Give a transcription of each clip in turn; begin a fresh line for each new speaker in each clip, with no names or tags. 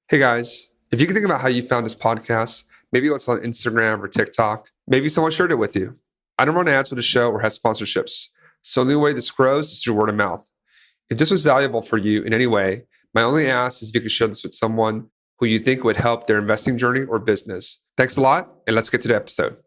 Hey guys, if you can think about how you found this podcast, maybe it's on Instagram or TikTok, maybe someone shared it with you. I don't run ads for the show or have sponsorships, so the only way this grows is through word of mouth. If this was valuable for you in any way, my only ask is if you could share this with someone who you think would help their investing journey or business. Thanks a lot, and let's get to the episode.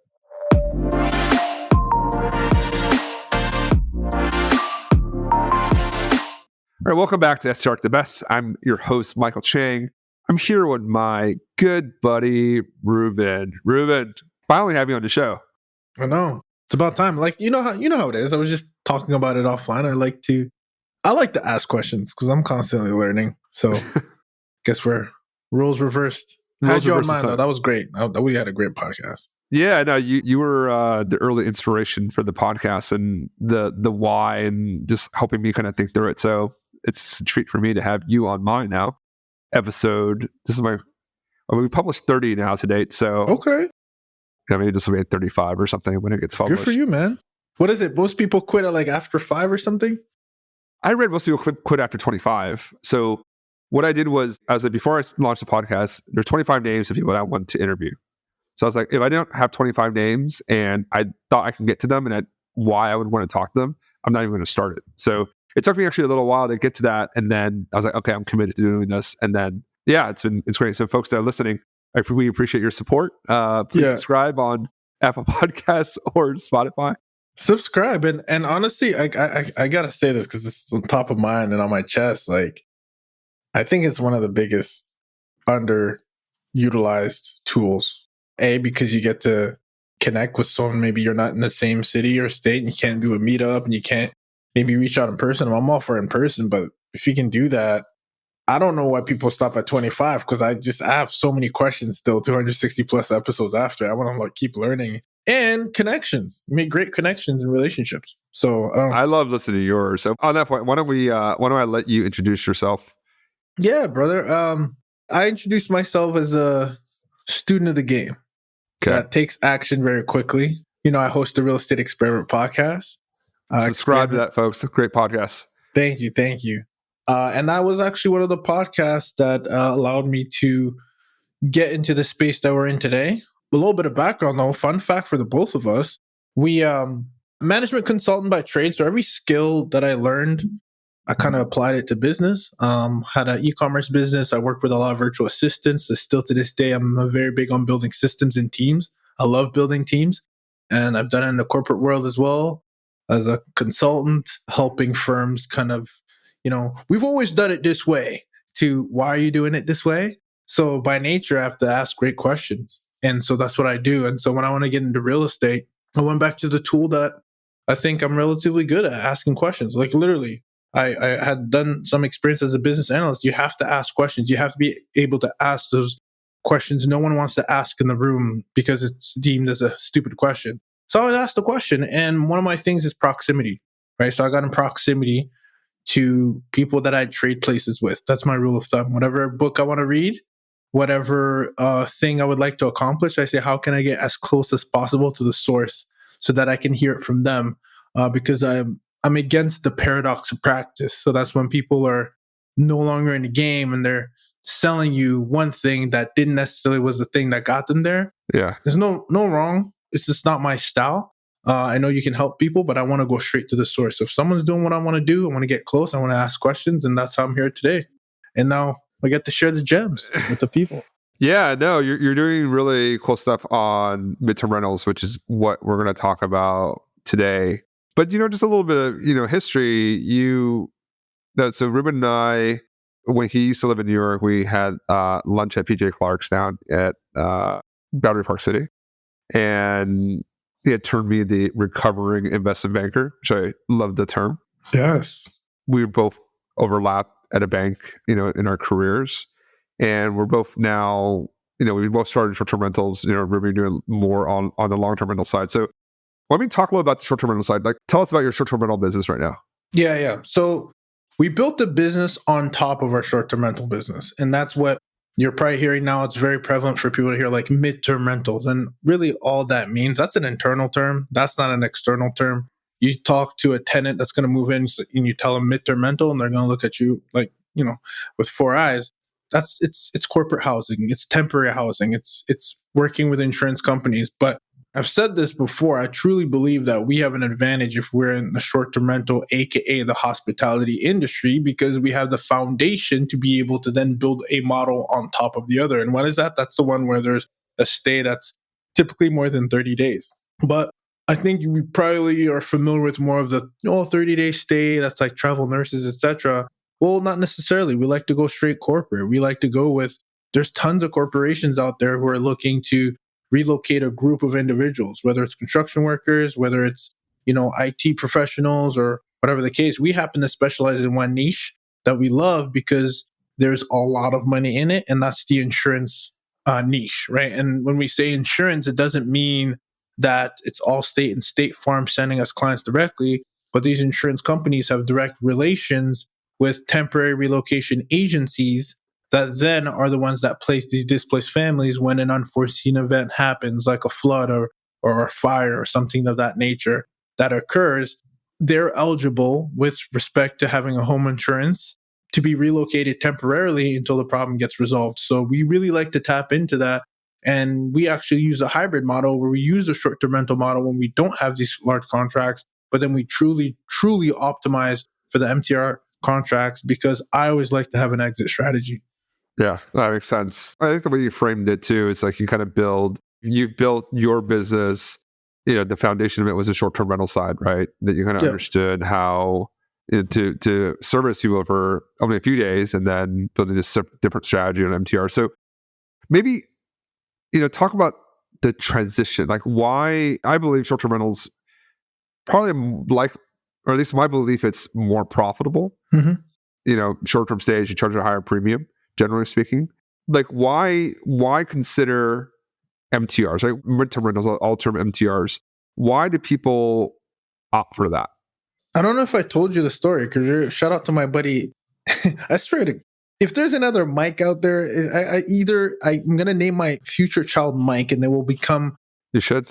All right, welcome back to STR the Best. I'm your host, Michael Chang. I'm here with my good buddy, Ruben. Ruben, finally have you on the show.
I know. It's about time. Like, you know how it is. I was just talking about it offline. I like to ask questions because I'm constantly learning. So guess we're roles reversed. How'd you on mine though? That was great. We had a great podcast.
Yeah, no, you were the early inspiration for the podcast and the why and just helping me kind of think through it. So it's a treat for me to have you on mine now. Episode. This is we published 30 now to date. So
okay.
Maybe this will be at 35 or something when it gets published.
Good for you, man. What is it? Most people quit at like after 5 or something?
I read most people quit after 25. So what I did was, before I launched the podcast, there's 25 names of people that I want to interview. So I was like, if I don't have 25 names and I thought I can get to them and why I would want to talk to them, I'm not even going to start it. So it took me actually a little while to get to that. And then I was like, okay, I'm committed to doing this. And then, yeah, it's great. So folks that are listening, we appreciate your support. Please subscribe on Apple Podcasts or Spotify.
Subscribe. And honestly, I got to say this because it's on top of mind and on my chest. Like, I think it's one of the biggest underutilized tools. Because you get to connect with someone. Maybe you're not in the same city or state and you can't do a meetup and you can't maybe reach out in person. I'm all for in person, but if you can do that, I don't know why people stop at 25 because I have so many questions still, 260 plus episodes after. I want to keep learning and connections. Make great connections and relationships. So
I love listening to yours. So on that point, why don't I let you introduce yourself?
Yeah, brother. I introduced myself as a student of the game that takes action very quickly. I host the Real Estate Experiment podcast.
Subscribe to that, folks. Great podcast.
Thank you. And that was actually one of the podcasts that allowed me to get into the space that we're in today. A little bit of background, though. Fun fact for the both of us. We management consultant by trade. So every skill that I learned, I kind of applied it to business. Had an e-commerce business. I worked with a lot of virtual assistants. So still to this day, I'm very big on building systems and teams. I love building teams. And I've done it in the corporate world as well as a consultant, helping firms kind of, we've always done it this way to why are you doing it this way? So by nature, I have to ask great questions. And so that's what I do. And so when I want to get into real estate, I went back to the tool that I think I'm relatively good at, asking questions. Like literally, I had done some experience as a business analyst. You have to ask questions. You have to be able to ask those questions no one wants to ask in the room because it's deemed as a stupid question. So I would ask the question. And one of my things is proximity, right? So I got in proximity to people that I trade places with. That's my rule of thumb. Whatever book I want to read, whatever thing I would like to accomplish, I say, how can I get as close as possible to the source so that I can hear it from them? Because I'm against the paradox of practice. So that's when people are no longer in the game and they're selling you one thing that didn't necessarily was the thing that got them there.
Yeah.
There's no wrong. It's just not my style. I know you can help people, but I want to go straight to the source. So if someone's doing what I want to do, I want to get close. I want to ask questions. And that's how I'm here today. And now I get to share the gems with the people.
Yeah, no, you're doing really cool stuff on midterm rentals, which is what we're going to talk about today. But, just a little bit of, history. So Ruben and I, when he used to live in New York, we had lunch at PJ Clark's down at Battery Park City. And he had turned me the recovering investment banker, which I love the term.
Yes.
We both overlapped at a bank, in our careers. And we're both now, we both started short-term rentals, Ruben doing more on the long-term rental side. So let me talk a little about the short-term rental side. Like, tell us about your short-term rental business right now.
Yeah. So we built a business on top of our short-term rental business. And that's what you're probably hearing now. It's very prevalent for people to hear like midterm rentals. And really all that means, that's an internal term. That's not an external term. You talk to a tenant that's going to move in and you tell them midterm rental and they're going to look at you like, with four eyes. it's corporate housing, it's temporary housing, it's working with insurance companies. But I've said this before, I truly believe that we have an advantage if we're in the short-term rental, aka the hospitality industry, because we have the foundation to be able to then build a model on top of the other. And what is that? That's the one where there's a stay that's typically more than 30 days. But I think we probably are familiar with more of the 30-day stay, that's like travel nurses, etc. Well, not necessarily. We like to go straight corporate. We like to go with, there's tons of corporations out there who are looking to relocate a group of individuals, whether it's construction workers, whether it's, IT professionals or whatever the case. We happen to specialize in one niche that we love because there's a lot of money in it, and that's the insurance niche, right? And when we say insurance, it doesn't mean that it's Allstate and State Farm sending us clients directly, but these insurance companies have direct relations with temporary relocation agencies that then are the ones that place these displaced families when an unforeseen event happens, like a flood or a fire or something of that nature that occurs. They're eligible with respect to having a home insurance to be relocated temporarily until the problem gets resolved. So we really like to tap into that. And we actually use a hybrid model where we use the short-term rental model when we don't have these large contracts, but then we truly optimize for the MTR contracts, because I always like to have an exit strategy.
Yeah, that makes sense. I think the way you framed it too, it's like you've built your business, the foundation of it was a short-term rental side, right? That you kind of understood how to service you over only a few days and then building this different strategy on MTR. So maybe, talk about the transition, like why I believe short-term rentals probably or at least my belief, it's more profitable. Short-term stays, you charge a higher premium, generally speaking. Like why consider MTRs, like mid-term rentals, all-term MTRs? Why do people opt for that?
I don't know if I told you the story, because shout out to my buddy. I swear to, if there's another Mike out there, I'm going to name my future child Mike, and they will become
You should.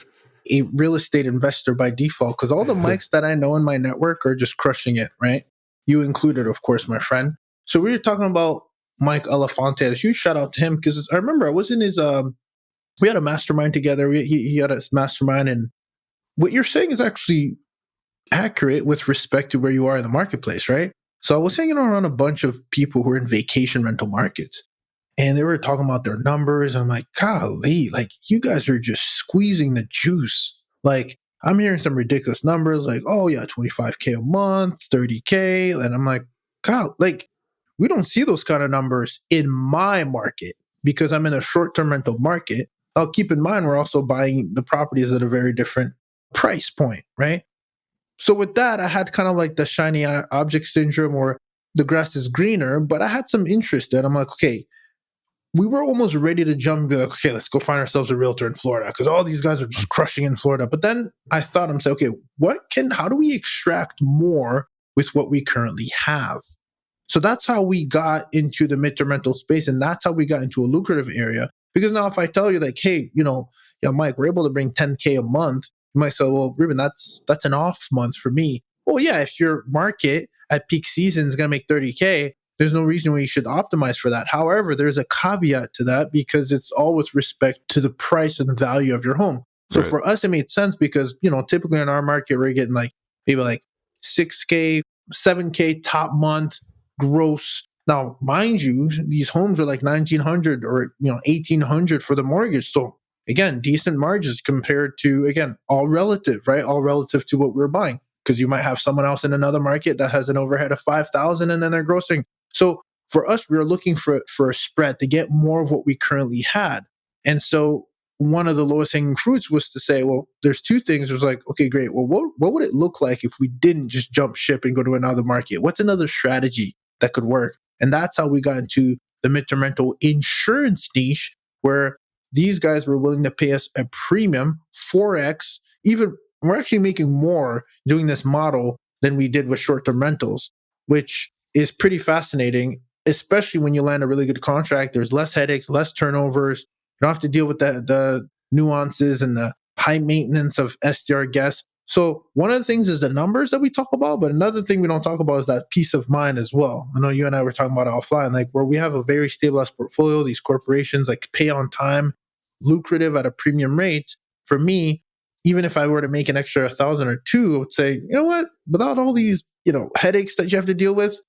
a real estate investor by default, because all the Mikes that I know in my network are just crushing it, right? You included, of course, my friend. So we were talking about Mike Elefante. A huge shout out to him, because I remember I was in his, we had a mastermind together. He had a mastermind, and what you're saying is actually accurate with respect to where you are in the marketplace, right? So I was hanging around a bunch of people who are in vacation rental markets, and they were talking about their numbers. And I'm like, golly, like you guys are just squeezing the juice. Like I'm hearing some ridiculous numbers like, oh yeah, 25K a month, 30K. And I'm like, God, like we don't see those kind of numbers in my market because I'm in a short-term rental market. Now keep in mind, we're also buying the properties at a very different price point, right? So with that, I had kind of like the shiny object syndrome, or the grass is greener, but I had some interest in. I'm like, okay, we were almost ready to jump and be like, okay, let's go find ourselves a realtor in Florida, because all these guys are just crushing in Florida. But then I thought, I'm saying, okay, how do we extract more with what we currently have? So that's how we got into the mid-term rental space, and that's how we got into a lucrative area. Because now if I tell you like, hey, yeah, Mike, we're able to bring 10K a month, you might say, well, Ruben, that's an off month for me. Well, yeah, if your market at peak season is going to make 30K, there's no reason why you should optimize for that. However, there's a caveat to that, because it's all with respect to the price and value of your home. So for us, it made sense because, typically in our market, we're getting like maybe like 6K, 7K top month gross. Now, mind you, these homes are like 1,900 or 1,800 for the mortgage. So again, decent margins compared to, again, all relative, right? All relative to what we're buying, because you might have someone else in another market that has an overhead of 5,000 and then they're grossing. So for us, we were looking for a spread to get more of what we currently had. And so one of the lowest hanging fruits was to say, well, there's two things. It was like, okay, great. Well, what would it look like if we didn't just jump ship and go to another market? What's another strategy that could work? And that's how we got into the mid-term rental insurance niche, where these guys were willing to pay us a premium, 4x. Even we're actually making more doing this model than we did with short-term rentals, which is pretty fascinating, especially when you land a really good contract. There's less headaches, less turnovers. You don't have to deal with the nuances and the high maintenance of STR guests. So one of the things is the numbers that we talk about, but another thing we don't talk about is that peace of mind as well. I know you and I were talking about it offline, like where we have a very stabilized portfolio, these corporations like pay on time, lucrative at a premium rate. For me, even if I were to make an extra 1,000 or two, I would say, you know what, without all these, headaches that you have to deal with,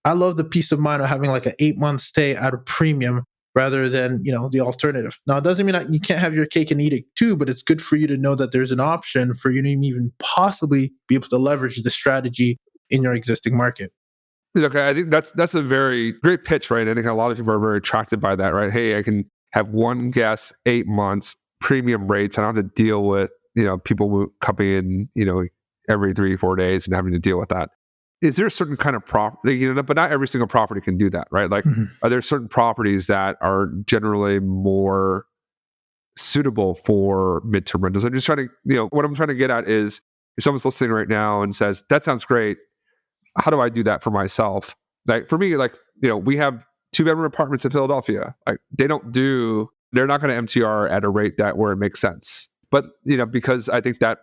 I love the peace of mind of having like an 8-month stay at a premium rather than the alternative. Now, it doesn't mean that you can't have your cake and eat it too, but it's good for you to know that there's an option for you to even possibly be able to leverage the strategy in your existing market.
Okay, I think that's a very great pitch, right? I think a lot of people are very attracted by that, right? Hey, I can have one guest, 8 months, premium rates. I don't have to deal with people coming in every 3-4 days and having to deal with that. Is there a certain kind of property, but not every single property can do that, right? Like, are there certain properties that are generally more suitable for midterm rentals? I'm just trying to, what I'm trying to get at is if someone's listening right now and says, that sounds great, how do I do that for myself? Like for me, we have 2-bedroom apartments in Philadelphia. Like they're not going to MTR at a rate where it makes sense. But, because I think that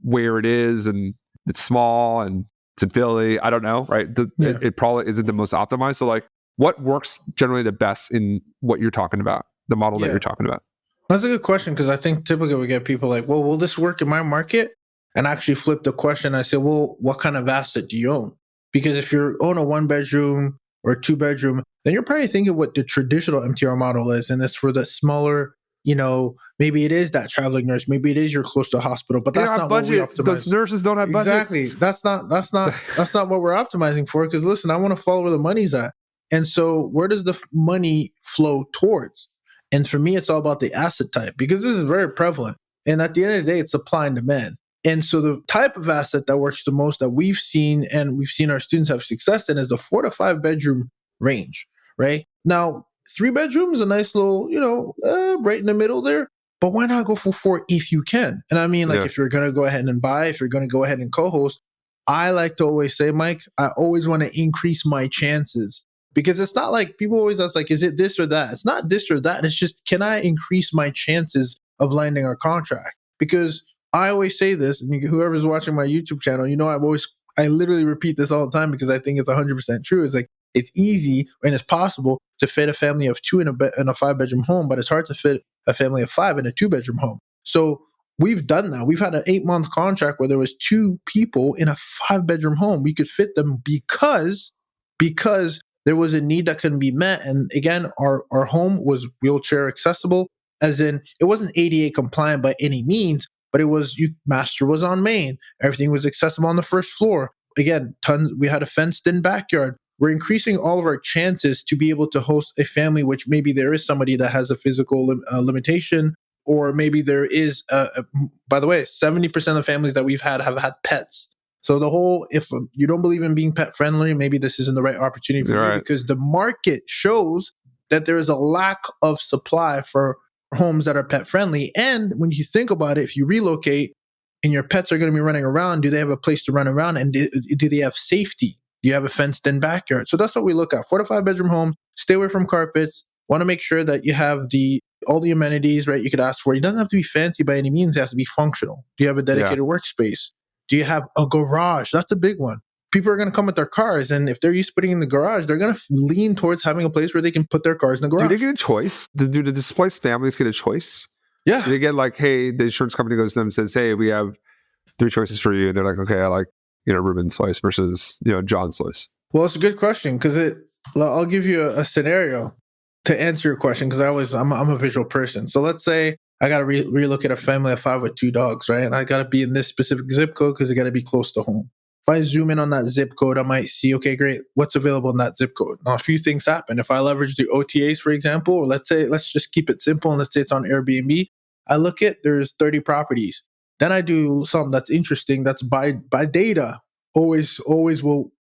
where it is and it's small and it's in Philly, I don't know, right? It probably isn't the most optimized. So like what works generally the best in what you're talking about, the model that you're talking about?
That's a good question because I think typically we get people like, well, will this work in my market? And I actually flip the question. I say, well, what kind of asset do you own? Because if you own a 1-bedroom or 2-bedroom, then you're probably thinking what the traditional MTR model is. And it's for the smaller, maybe it is that traveling nurse. Maybe it is you're close to a hospital, but that's not
budget.
what we optimize.
Those nurses don't have budget.
Exactly. That's not what we're optimizing for. Because listen, I want to follow where the money's at. And so where does the money flow towards? And for me, it's all about the asset type because this is very prevalent. And at the end of the day, it's supply and demand. And so the type of asset that works the most that we've seen and we've seen our students have success in is the 4 to 5 bedroom range, right? Now, 3 bedrooms, a nice little, right in the middle there. But why not go for 4 if you can? And I mean, if you're going to go ahead and buy, if you're going to go ahead and co-host, I like to always say, Mike, I always want to increase my chances. Because it's not like people always ask, like, is it this or that? It's not this or that. It's just, can I increase my chances of landing a contract? Because I always say this, and whoever's watching my YouTube channel, I literally repeat this all the time because I think it's 100% true. It's like, it's easy and it's possible to fit a family of 2 in a 5-bedroom home, but it's hard to fit a family of 5 in a 2-bedroom home. So we've done that. We've had an 8-month contract where there was 2 people in a 5-bedroom home. We could fit them because there was a need that couldn't be met. And again, our home was wheelchair accessible, as in it wasn't ADA compliant by any means, but it was, master was on main. Everything was accessible on the first floor. Again, we had a fenced in backyard. We're increasing all of our chances to be able to host a family, which maybe there is somebody that has a physical limitation, or maybe there is, by the way, 70% of the families that we've had have had pets. So if you don't believe in being pet friendly, maybe this isn't the right opportunity for you because the market shows that there is a lack of supply for homes that are pet friendly. And when you think about it, if you relocate and your pets are going to be running around, do they have a place to run around? And do they have safety? Do you have a fenced in backyard? So that's what we look at. 4 to 5 bedroom home, stay away from carpets. Want to make sure that you have all the amenities, right? You could ask for. It doesn't have to be fancy by any means. It has to be functional. Do you have a dedicated workspace? Do you have a garage? That's a big one. People are going to come with their cars, and if they're used to putting in the garage, they're going to lean towards having a place where they can put their cars in the garage.
Do they get a choice? Do the displaced families get a choice?
Yeah.
Do they get like, hey, the insurance company goes to them and says, hey, we have 3 choices for you. And they're like, okay, I like, Ruben's place versus, John's place.
Well, it's a good question because I'll give you a scenario to answer your question because I'm a visual person. So let's say I got to relocate a family of 5 with 2 dogs, right? And I got to be in this specific zip code because I got to be close to home. If I zoom in on that zip code, I might see, okay, great, what's available in that zip code? Now, a few things happen. If I leverage the OTAs, for example, or let's just keep it simple and let's say it's on Airbnb. I look at, there's 30 properties. Then I do something that's interesting. That's by data. Always will,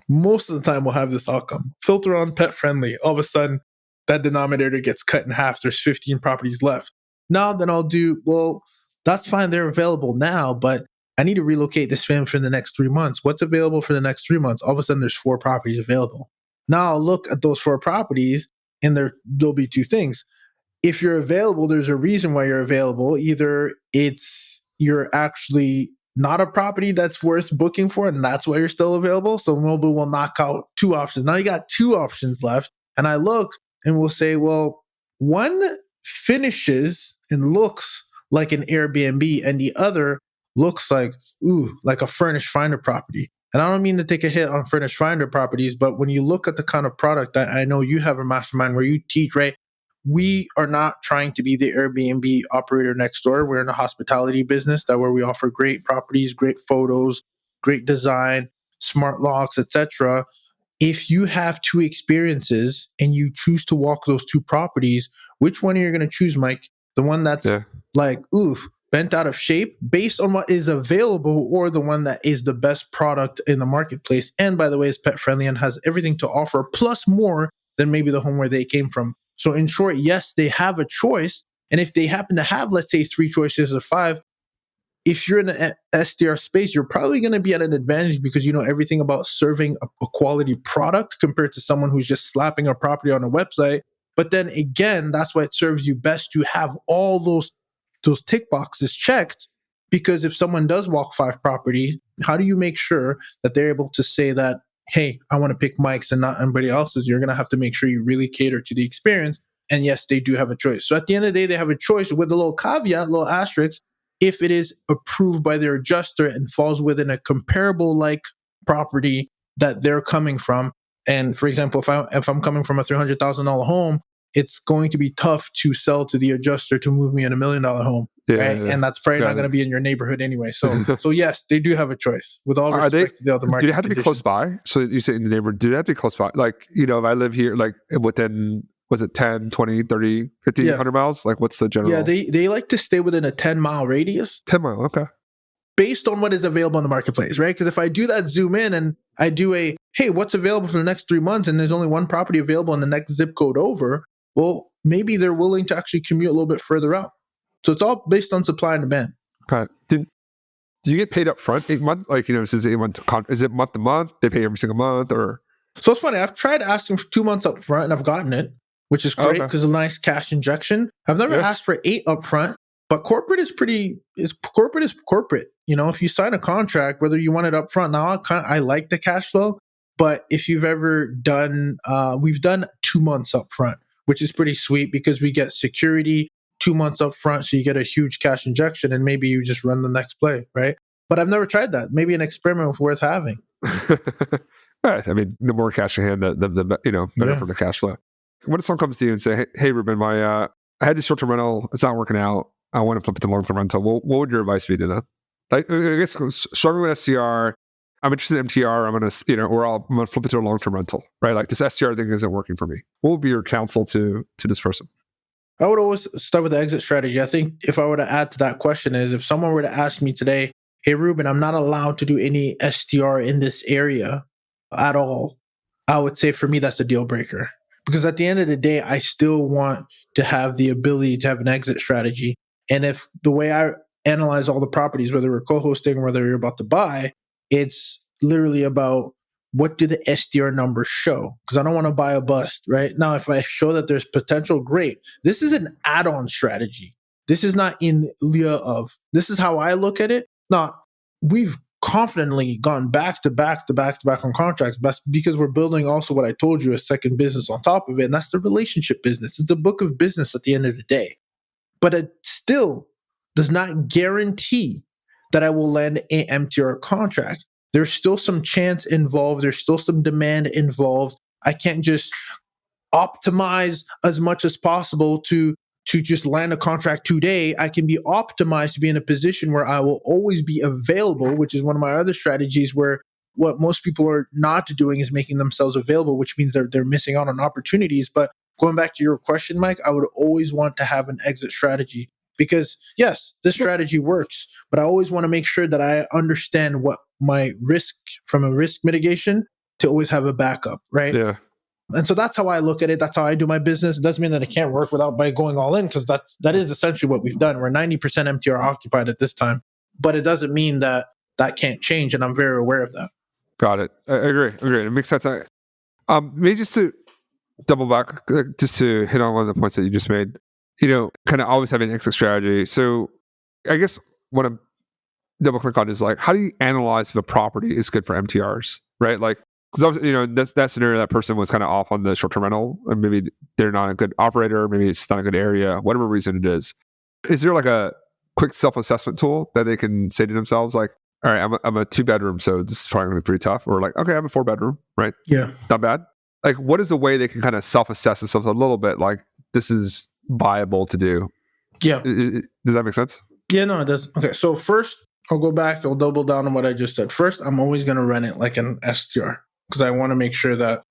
most of the time we'll have this outcome. Filter on pet friendly. All of a sudden, that denominator gets cut in half. There's 15 properties left. Now, then I'll do, well, that's fine. They're available now, but I need to relocate this family for the next 3 months. What's available for the next 3 months? All of a sudden, there's 4 properties available. Now I'll look at those 4 properties and there'll be 2 things. If you're available, there's a reason why you're available. Either you're actually not a property that's worth booking for, and that's why you're still available. So mobile will knock out two options. Now you got two options left. And I look and we'll say, well, one finishes and looks like an Airbnb, and the other looks like, like a furnished finder property. And I don't mean to take a hit on furnished finder properties, but when you look at the kind of product that I know you have a mastermind where you teach, right? We are not trying to be the Airbnb operator next door. We're in a hospitality business that where we offer great properties, great photos, great design, smart locks, etc. If you have two experiences and you choose to walk those two properties, which one are you going to choose, Mike? The one that's like, bent out of shape based on what is available, or the one that is the best product in the marketplace? And by the way, is pet friendly and has everything to offer, plus more than maybe the home where they came from. So in short, yes, they have a choice. And if they happen to have, let's say, 3 choices or 5, if you're in an STR space, you're probably going to be at an advantage because you know everything about serving a quality product compared to someone who's just slapping a property on a website. But then again, that's why it serves you best to have all those tick boxes checked, because if someone does walk 5 properties, how do you make sure that they're able to say that, hey, I want to pick Mike's and not anybody else's? You're going to have to make sure you really cater to the experience. And yes, they do have a choice. So at the end of the day, they have a choice with a little caveat, little asterisk, if it is approved by their adjuster and falls within a comparable like property that they're coming from. And for example, if I'm coming from a $300,000 home, it's going to be tough to sell to the adjuster to move me in $1 million home, right? And that's probably not going to be in your neighborhood anyway. So yes, they do have a choice. With all respect to the other market,
do they have to be
conditions.
close by? So you say in the neighborhood, do they have to be close by? Like, if I live here, like within, was it 10, 20, 30, 50, 100 miles? Like, what's the general?
Yeah, they like to stay within a 10-mile radius.
10 mile, okay.
Based on what is available in the marketplace, right? Because if I do that, zoom in and I do hey, what's available for the next 3 months, and there's only one property available in the next zip code over, well, maybe they're willing to actually commute a little bit further out. So it's all based on supply and demand.
Okay. Do you get paid up front 8 months? Like, is it 8 month is it month to month? They pay every single month, or? So
it's funny. I've tried asking for 2 months up front and I've gotten it, which is great because a nice cash injection. I've never asked for 8 up front, but corporate is corporate. If you sign a contract, whether you want it up front, now I like the cash flow, but if you've ever done, we've done 2 months up front, which is pretty sweet because we get security 2 months up front. So you get a huge cash injection and maybe you just run the next play, right? But I've never tried that. Maybe an experiment worth having.
Right. I mean, the more cash in hand, the better for the cash flow. When someone comes to you and say, hey Ruben, I had this short-term rental, it's not working out, I want to flip it to long-term rental, what would your advice be to them? Like, I guess struggling with STR, I'm interested in MTR, I'm going to flip it to a long-term rental, right? Like, this STR thing isn't working for me. What would be your counsel to this person?
I would always start with the exit strategy. I think if I were to add to that question is, if someone were to ask me today, hey Ruben, I'm not allowed to do any STR in this area at all, I would say for me, that's a deal breaker. Because at the end of the day, I still want to have the ability to have an exit strategy. And if the way I analyze all the properties, whether we're co-hosting or whether you're about to buy, it's literally about what do the STR numbers show? Because I don't want to buy a bust, right? Now, if I show that there's potential, great. This is an add-on strategy. This is not in lieu of. This is how I look at it. Now, we've confidently gone back to back on contracts, but because we're building also what I told you, a second business on top of it, and that's the relationship business. It's a book of business at the end of the day. But it still does not guarantee that I will land an MTR contract. There's still some chance involved. There's still some demand involved. I can't just optimize as much as possible to just land a contract today. I can be optimized to be in a position where I will always be available, which is one of my other strategies, where what most people are not doing is making themselves available, which means they're missing out on opportunities. But going back to your question, Mike, I would always want to have an exit strategy because yes, this strategy works, but I always want to make sure that I understand what my risk from a risk mitigation to always have a backup, right?
Yeah.
And so that's how I look at it. That's how I do my business. It doesn't mean that it can't work by going all in, because that is essentially what we've done. We're 90% MTR occupied at this time, but it doesn't mean that can't change, and I'm very aware of that.
Got it. I agree. It makes sense. Maybe just to double back, just to hit on one of the points that you just made, kind of always having an exit strategy. So I guess what I'm double click on is like, how do you analyze if a property is good for MTRs, right? Like, because that scenario, that person was kind of off on the short term rental, and maybe they're not a good operator, maybe it's not a good area, whatever reason it is. Is there like a quick self assessment tool that they can say to themselves, like, all right, I'm a 2-bedroom, so this is probably going to be pretty tough, or like, okay, I'm a 4-bedroom, right?
Yeah.
Not bad. Like, what is a way they can kind of self assess themselves a little bit, like, this is viable to do?
Yeah.
Does that make sense?
Yeah, no, it does. Okay, so first, I'll go back. I'll double down on what I just said. First, I'm always going to run it like an STR because I want to make sure that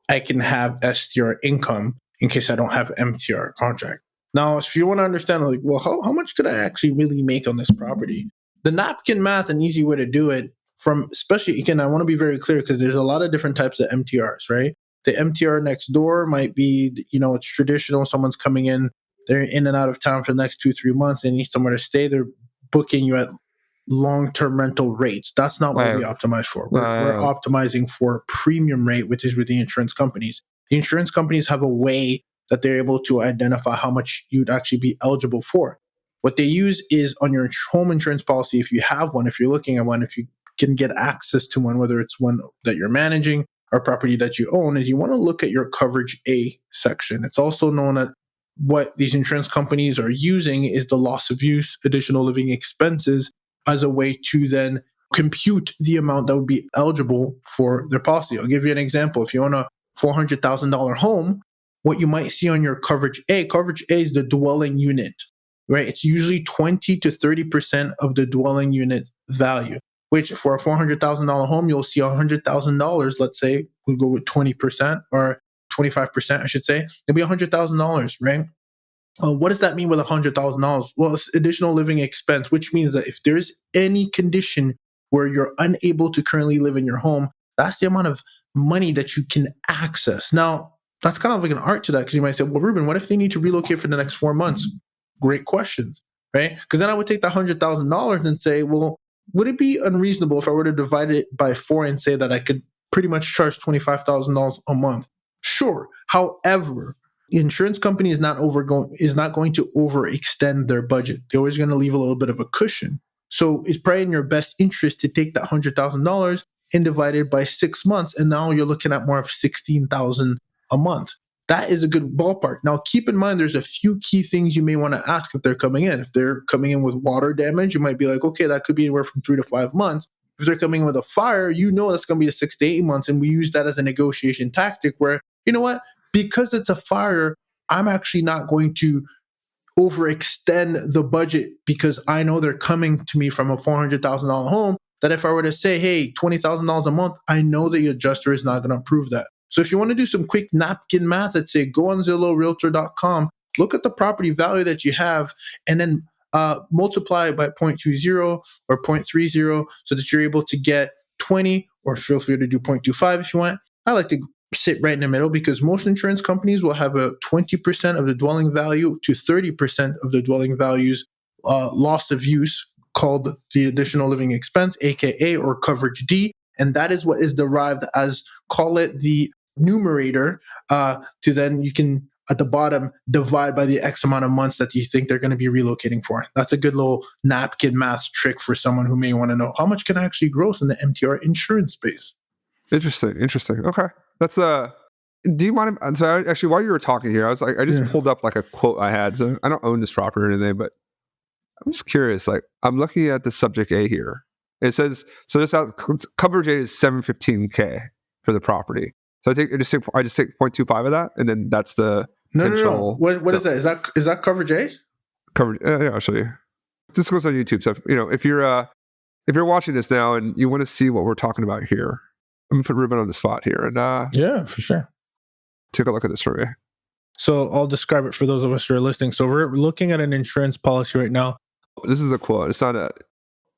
I can have STR income in case I don't have MTR contract. Now, if you want to understand, like, well, how much could I actually really make on this property? The napkin math, an easy way to do it from, especially, again, I want to be very clear because there's a lot of different types of MTRs, right? The MTR next door might be, it's traditional. Someone's coming in, they're in and out of town for the next 2-3 months. They need somewhere to stay. They're booking you at long-term rental rates. That's not what we optimize for. We're optimizing for premium rate, which is with the insurance companies. The insurance companies have a way that they're able to identify how much you'd actually be eligible for. What they use is on your home insurance policy, if you have one, if you're looking at one, if you can get access to one, whether it's one that you're managing or property that you own, is you want to look at your coverage A section. It's also known as what these insurance companies are using is the loss of use, additional living expenses as a way to then compute the amount that would be eligible for their policy. I'll give you an example. If you own a $400,000 home, what you might see on your coverage A is the dwelling unit, right? It's usually 20 to 30% of the dwelling unit value, which for a $400,000 home, you'll see $100,000. Let's say we'll go with 20% or 25%, I should say. It'll be $100,000, right? What does that mean with $100,000? Well, it's additional living expense, which means that if there's any condition where you're unable to currently live in your home, that's the amount of money that you can access. Now, that's kind of like an art to that because you might say, well, Ruben, what if they need to relocate for the next 4 months? Great questions, right? Because then I would take the $100,000 and say, well, would it be unreasonable if I were to divide it by 4 and say that I could pretty much charge $25,000 a month? Sure. However, the insurance company is not going to overextend their budget. They're always going to leave a little bit of a cushion. So it's probably in your best interest to take that $100,000 and divide it by 6 months, and now you're looking at more of $16,000 a month. That is a good ballpark. Now, keep in mind, there's a few key things you may want to ask if they're coming in. If they're coming in with water damage, you might be like, okay, that could be anywhere from 3 to 5 months. If they're coming in with a fire, that's going to be 6 to 8 months. And we use that as a negotiation tactic where, you know what? Because it's a fire, I'm actually not going to overextend the budget because I know they're coming to me from a $400,000 home. That if I were to say, hey, $20,000 a month, I know the adjuster is not going to approve that. So if you want to do some quick napkin math, I'd say go on Zillow, Realtor.com, look at the property value that you have, and then multiply it by 0.20 or 0.30 so that you're able to get 20, or feel free to do 0.25 if you want. I like to sit right in the middle because most insurance companies will have a 20% of the dwelling value to 30% of the dwelling value's loss of use, called the additional living expense, aka or coverage D, and that is what is derived as, call it the numerator, to then you can at the bottom divide by the X amount of months that you think they're going to be relocating for. That's a good little napkin math trick for someone who may want to know how much can I actually gross in the MTR insurance space.
Interesting. Okay, that's do you mind? So actually, while you were talking here, I was like, I just pulled up like a quote I had. So I don't own this property or anything, but I'm just curious. Like, I'm looking at the subject A here. It says, so this coverage A is $715K for the property. So I just take 0.25 of that, and then that's the
No. What is that? Is that coverage A?
Coverage. Yeah, I'll show you. This goes on YouTube. So if you're watching this now and you want to see what we're talking about here, I'm gonna put Ruben on the spot here, and
yeah, for sure.
Take a look at this for me.
So I'll describe it for those of us who are listening. So we're looking at an insurance policy right now.
This is a quote. It's not a.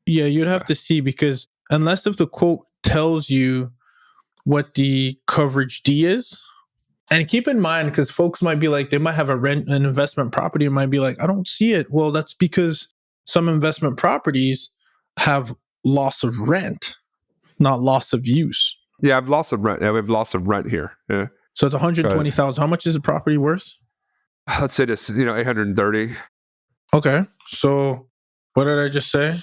Yeah, you'd have to see, because unless if the quote tells you what the coverage D is, and keep in mind, because folks might be like, they might have an investment property and might be like, I don't see it. Well, that's because some investment properties have loss of rent, not loss of use.
Yeah, I've loss of rent. Yeah, we have loss of rent here. Yeah.
So it's 120,000. How much is the property worth?
Let's say this, 830.
Okay. So what did I just say?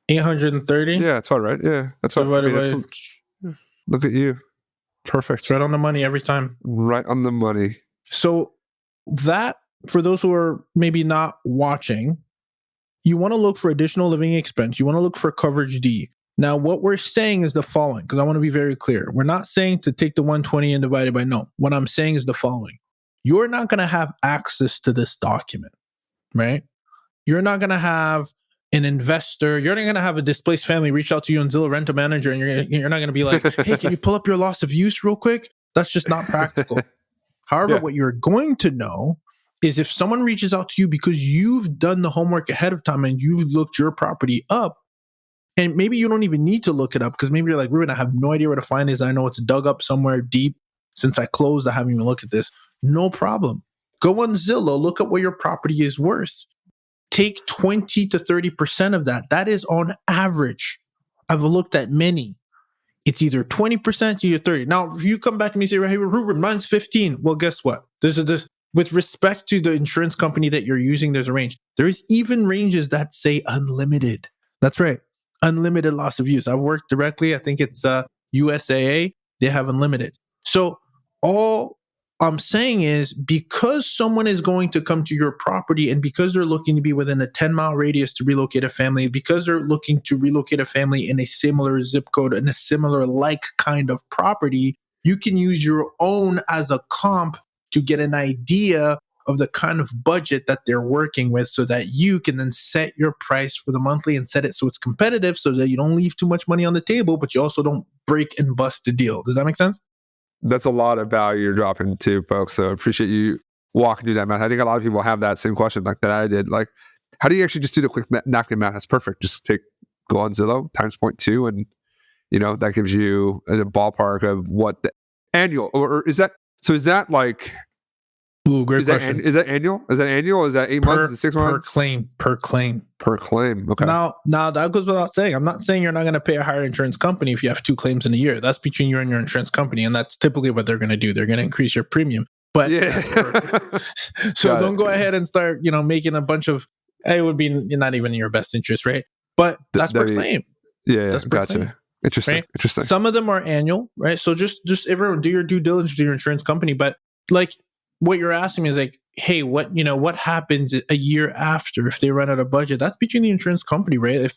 830
Yeah, that's all right. Yeah, that's what I
divided
mean.
by.
Look at you. Perfect.
Right on the money every time.
Right on the money.
So that, for those who are maybe not watching, you want to look for additional living expense. You want to look for coverage D. Now, what we're saying is the following, because I want to be very clear. We're not saying to take the 120 and divide it by no. What I'm saying is the following. You're not going to have access to this document, right? You're not going to have an investor. You're not going to have a displaced family reach out to you on Zillow Rent a Manager, and you're not going to be like, hey, can you pull up your loss of use real quick? That's just not practical. However, what you're going to know is if someone reaches out to you because you've done the homework ahead of time and you've looked your property up, and maybe you don't even need to look it up because maybe you're like, Ruben, I have no idea where to find this. I know it's dug up somewhere deep. Since I closed, I haven't even looked at this. No problem. Go on Zillow, look at what your property is worth. Take 20 to 30% of that. That is on average. I've looked at many. It's either 20% or you're 30. Now, if you come back to me and say, hey, Ruben, mine's 15. Well, guess what? There's this, with respect to the insurance company that you're using, there's a range. There's even ranges that say unlimited. That's right. Unlimited loss of use. I've worked directly. I think it's USAA. They have unlimited. So all I'm saying is because someone is going to come to your property and because they're looking to be within a 10-mile radius to relocate a family, because they're looking to relocate a family in a similar zip code and a similar like kind of property, you can use your own as a comp to get an idea of the kind of budget that they're working with so that you can then set your price for the monthly and set it so it's competitive so that you don't leave too much money on the table, but you also don't break and bust the deal. Does that make sense?
That's a lot of value you're dropping too, folks. So I appreciate you walking through that math. I think a lot of people have that same question like that I did. Like, how do you actually just do the quick napkin math? That's perfect. Just go on Zillow times 0.2 and, that gives you a ballpark of what the annual, or is that, so is that like,
ooh, great question.
Is that annual? Is that annual? Is that 8 months? Is it 6 months?
Per claim.
Okay.
Now that goes without saying. I'm not saying you're not going to pay a higher insurance company if you have 2 claims in a year. That's between you and your insurance company, and that's typically what they're going to do. They're going to increase your premium. But so don't go ahead and start, making a bunch of. It would be not even in your best interest, right? But that's per claim.
Yeah,
that's per
gotcha.
claim.
Interesting.
Right?
Interesting.
Some of them are annual, right? So just everyone do your due diligence to your insurance company. But like what you're asking me is like, hey, what happens a year after if they run out of budget? That's between the insurance company, right?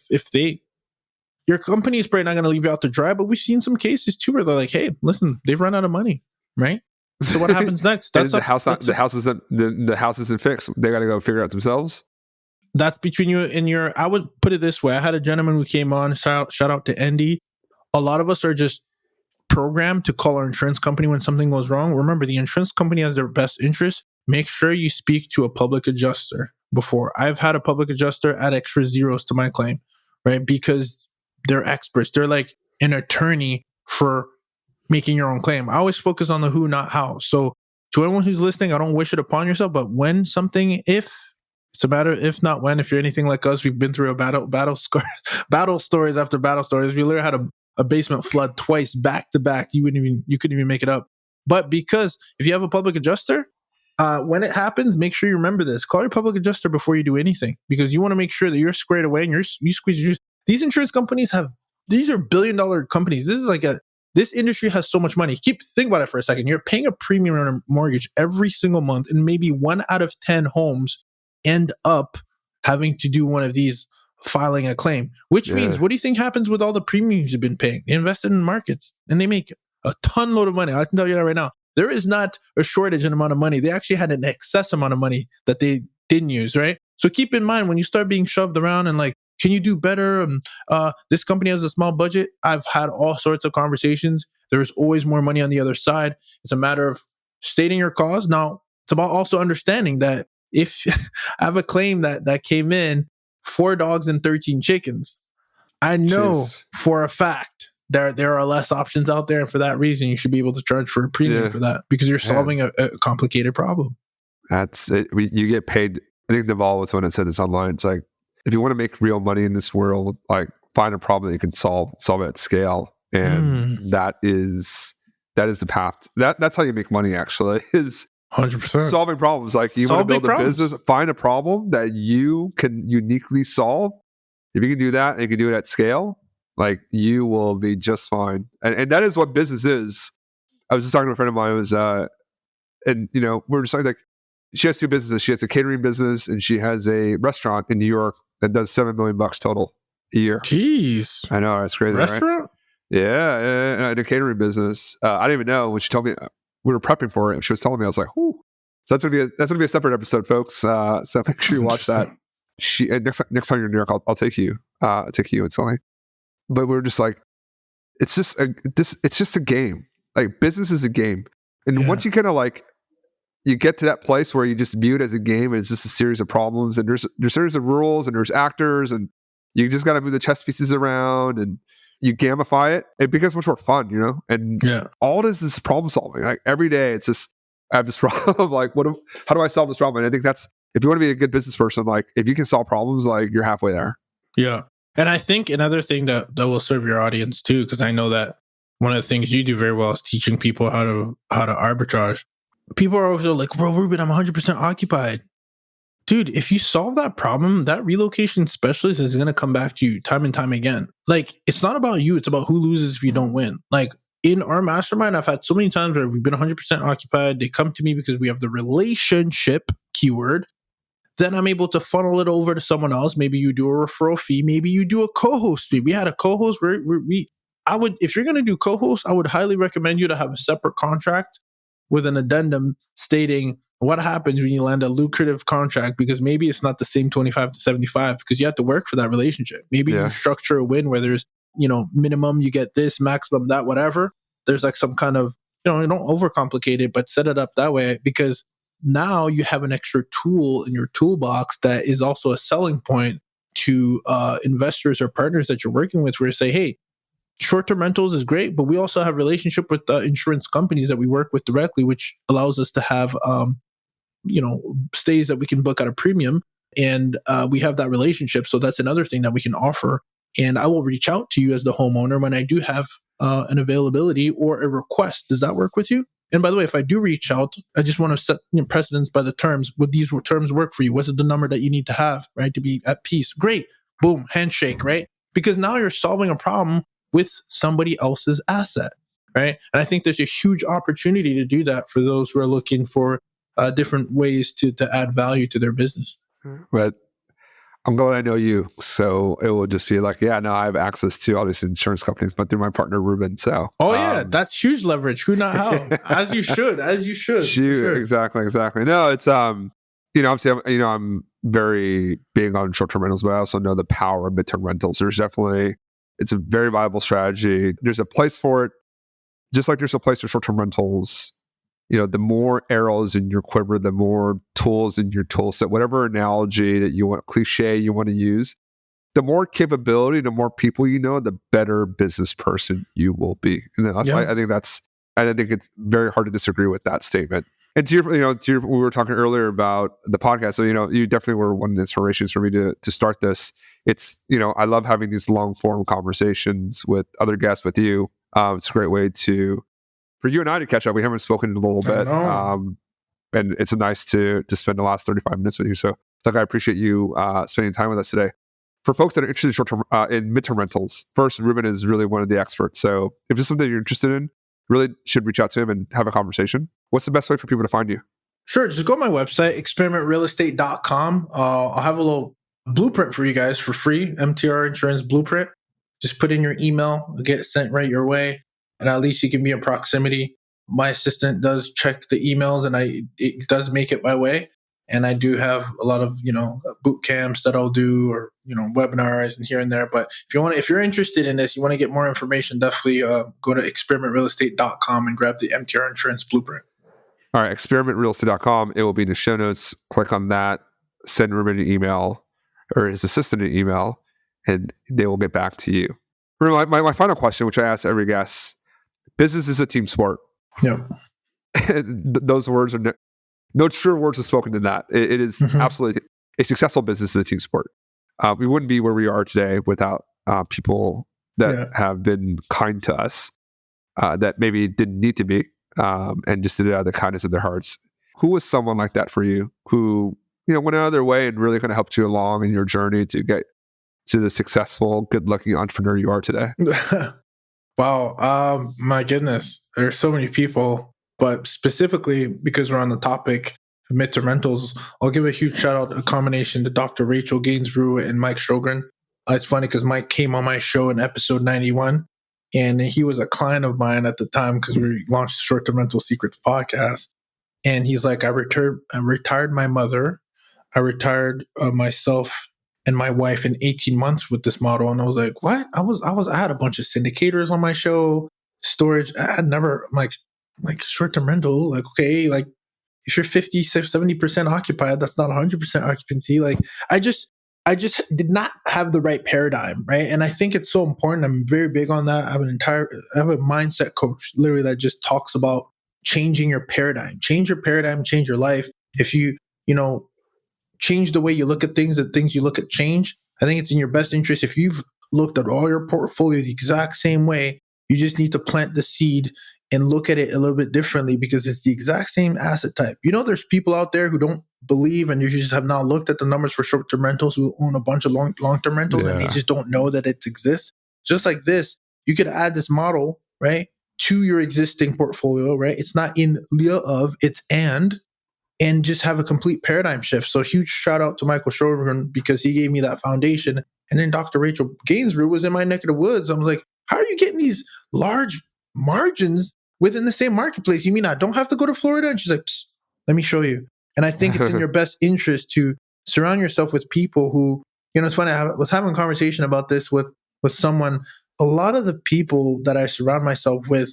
Your company is probably not going to leave you out to dry, but we've seen some cases too where they're like, hey, listen, they've run out of money, right? So what happens next?
That's the house isn't fixed. They got to go figure it out themselves.
That's between you and I would put it this way. I had a gentleman who came on, shout out to Andy. A lot of us are just programmed to call our insurance company when something goes wrong. Remember, the insurance company has their best interest. Make sure you speak to a public adjuster before. I've had a public adjuster add extra zeros to my claim, right? Because they're experts. They're like an attorney for making your own claim. I always focus on the who, not how. So to anyone who's listening, I don't wish it upon yourself, but when something, if it's a matter, if not when, if you're anything like us, we've been through a battle stories after battle stories. We literally had a basement flood twice back to back. You couldn't even make it up. But because if you have a public adjuster, when it happens, make sure you remember this. Call your public adjuster before you do anything because you want to make sure that you're squared away and you squeeze your juice. These insurance companies these are billion-dollar companies. This industry has so much money. Think about it for a second. You're paying a premium on a mortgage every single month, and maybe 1 out of 10 homes end up having to do one of these, filing a claim, which means, what do you think happens with all the premiums you've been paying? They invested in markets and they make a ton load of money. I can tell you that right now. There is not a shortage in amount of money. They actually had an excess amount of money that they didn't use, right? So keep in mind when you start being shoved around and like, can you do better? This company has a small budget. I've had all sorts of conversations. There's always more money on the other side. It's a matter of stating your cause. Now, it's about also understanding that if I have a claim that came in, 4 dogs and 13 chickens, I know for a fact there are less options out there. And for that reason, you should be able to charge for a premium for that because you're solving a complicated problem.
That's it. You get paid. I think Naval was when it said this online. It's like, if you want to make real money in this world, like find a problem that you can solve at scale. And that is the path. That's how you make money actually, is
100%
solving problems. Like you want to build a business, find a problem that you can uniquely solve if you can do that and you can do it at scale, like you will be just fine. And that is what business is. I was just talking to a friend of mine who was, and we're just like, she has two businesses. She has a catering business and she has a restaurant in New York that does $7 million total a year.
Jeez.
I know, it's crazy,
Restaurant?
right? Yeah, and I had a catering business. I didn't even know when she told me we were prepping for it. She was telling me, I was like, "Ooh!" So that's gonna be a separate episode, folks. So make sure you watch that. Next time you're in New York, I'll take you. Take you and Sully. But we're just like, it's just it's just a game. Like business is a game, and once you kind of like you get to that place where you just view it as a game, and it's just a series of problems, and there's a series of rules, and there's actors, and you just got to move the chess pieces around, and you gamify it. It becomes much more fun, And all it is this problem solving. Like every day, it's just I have this problem. Like, how do I solve this problem? And I think that's if you want to be a good business person, like if you can solve problems, like you're halfway there.
Yeah. And I think another thing that will serve your audience too, because I know that one of the things you do very well is teaching people how to arbitrage. People are always like, "Bro, Ruben, I'm 100% occupied." Dude, if you solve that problem, that relocation specialist is going to come back to you time and time again. Like, it's not about you. It's about who loses if you don't win. Like, in our mastermind, I've had so many times where we've been 100% occupied. They come to me because we have the relationship keyword. Then I'm able to funnel it over to someone else. Maybe you do a referral fee. Maybe you do a co-host fee. We had a co-host where if you're going to do co-host, I would highly recommend you to have a separate contract with an addendum stating what happens when you land a lucrative contract, because maybe it's not the same 25 to 75 because you have to work for that relationship. Maybe you structure a win where there's, minimum, you get this, maximum, that, whatever. There's like some kind of, you don't overcomplicate it, but set it up that way, because now you have an extra tool in your toolbox that is also a selling point to investors or partners that you're working with, where you say, hey, short-term rentals is great, but we also have relationship with insurance companies that we work with directly, which allows us to have, stays that we can book at a premium. And we have that relationship. So that's another thing that we can offer. And I will reach out to you as the homeowner when I do have an availability or a request. Does that work with you? And by the way, if I do reach out, I just want to set precedence by the terms. Would these terms work for you? What's the number that you need to have, right, to be at peace? Great. Boom. Handshake, right? Because now you're solving a problem with somebody else's asset, right? And I think there's a huge opportunity to do that for those who are looking for different ways to add value to their business.
But I'm glad I know you, so it will just be like, I have access to all these insurance companies, but they're my partner Ruben. So,
that's huge leverage. Who not how? As you should.
Sure. Exactly. No, it's obviously, I'm very big on short-term rentals, but I also know the power of midterm rentals. It's a very viable strategy. There's a place for it, just like there's a place for short-term rentals. The more arrows in your quiver, the more tools in your tool set, whatever analogy that you want, cliche you want to use, the more capability, the more people the better business person you will be. And I think it's very hard to disagree with that statement. And to your, we were talking earlier about the podcast. So, you definitely were one of the inspirations for me to start this. It's, I love having these long form conversations with other guests with you. It's a great way for you and I to catch up. We haven't spoken in a little bit. And it's nice to spend the last 35 minutes with you. So I appreciate you spending time with us today. For folks that are interested in short-term, in midterm rentals, first, Ruben is really one of the experts. So if it's something you're interested in, really should reach out to him and have a conversation. What's the best way for people to find you?
Sure. Just go to my website, experimentrealestate.com. I'll have a little blueprint for you guys for free, MTR Insurance Blueprint. Just put in your email, get it sent right your way, and at least you can be in proximity. My assistant does check the emails, and it does make it my way. And I do have a lot of, boot camps that I'll do, or, webinars and here and there. But if you're interested in this, you want to get more information, definitely go to experimentrealestate.com and grab the MTR Insurance Blueprint.
All right, experimentrealestate.com. It will be in the show notes. Click on that, send Ruben an email or his assistant an email, and they will get back to you. Ruben, my final question, which I ask every guest: business is a team sport.
Yeah.
Those words are no truer words are spoken than that. It is absolutely a successful business is a team sport. We wouldn't be where we are today without people that have been kind to us, that maybe didn't need to be, and just did it out of the kindness of their hearts. Who was someone like that for you who, went out of their way and really kind of helped you along in your journey to get to the successful, good-looking entrepreneur you are today?
Wow. My goodness. There's so many people, but specifically because we're on the topic of midterm rentals, I'll give a huge shout out, a combination to Dr. Rachel Gainsborough and Mike Sjogren. It's funny because Mike came on my show in episode 91, and he was a client of mine at the time because we launched Short-Term Rental Secrets podcast. And he's like, I retired my mother. I retired myself and my wife in 18 months with this model. And I was like, what? I had a bunch of syndicators on my show, storage. I had never like short-term rentals. Like, okay, like if you're 50, 70% occupied, that's not 100% occupancy. Like I just did not have the right paradigm. Right. And I think it's so important. I'm very big on that. I have a mindset coach literally that just talks about changing your paradigm, change your life. If you change the way you look at things, the things you look at change. I think it's in your best interest. If you've looked at all your portfolio the exact same way, you just need to plant the seed and look at it a little bit differently because it's the exact same asset type. There's people out there who don't believe and you just have not looked at the numbers for short-term rentals who own a bunch of long-term rentals and they just don't know that it exists. Just like this, you could add this model, right, to your existing portfolio, right? It's not in lieu of, it's and just have a complete paradigm shift. So huge shout out to Michael Sjogren because he gave me that foundation. And then Dr. Rachel Gainsborough was in my neck of the woods. I was like, how are you getting these large margins within the same marketplace? You mean I don't have to go to Florida? And she's like, let me show you. And I think it's in your best interest to surround yourself with people who, it's funny, I was having a conversation about this with someone. A lot of the people that I surround myself with,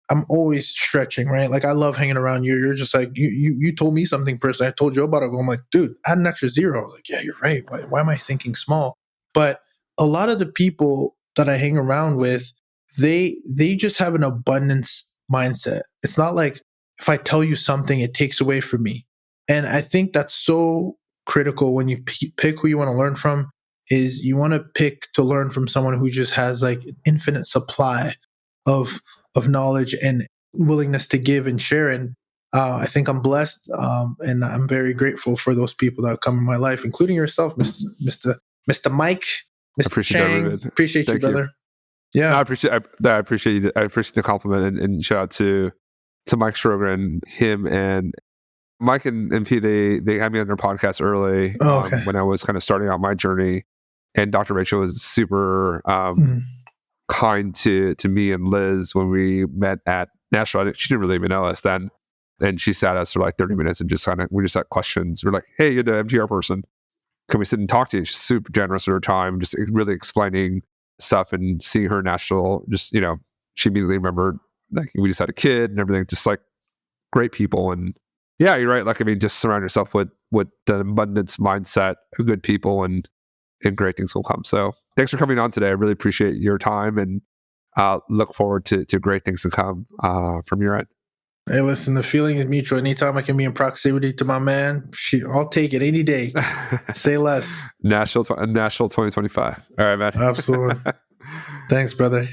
I'm always stretching, right? Like I love hanging around you. You're just like, you told me something personally. I told you about it. I'm like, dude, add an extra zero. I was like, yeah, you're right. Why am I thinking small? But a lot of the people that I hang around with, they just have an abundance mindset. It's not like if I tell you something, it takes away from me. And I think that's so critical when you pick who you want to learn from, is you want to pick to learn from someone who just has like an infinite supply of knowledge and willingness to give and share. And I think I'm blessed, and I'm very grateful for those people that come in my life, including yourself, Mr. Mike, Mr.
Appreciate
Chang.
that, Ruben.
Appreciate you, brother. Yeah,
no, I appreciate you. I appreciate the compliment, and shout out to Mike Sjogren, him and Mike and P. They had me on their podcast early when I was kind of starting out my journey, and Dr. Rachel was super kind to me and Liz when we met at Nashville. She didn't really even know us then, and she sat us for like 30 minutes and we just had questions. We're like, hey, you're the MTR person, can we sit and talk to you? She's super generous with her time, just really explaining stuff, and seeing her in Nashville, just she immediately remembered like we just had a kid and everything, just like great people. And yeah, you're right, like just surround yourself with the abundance mindset of good people, and great things will come. So thanks for coming on today. I really appreciate your time, and look forward to great things to come from your end.
Hey, listen, the feeling is mutual. Anytime I can be in proximity to my man, I'll take it any day. Say less.
Nashville 2025. All right, man.
Absolutely. Thanks, brother.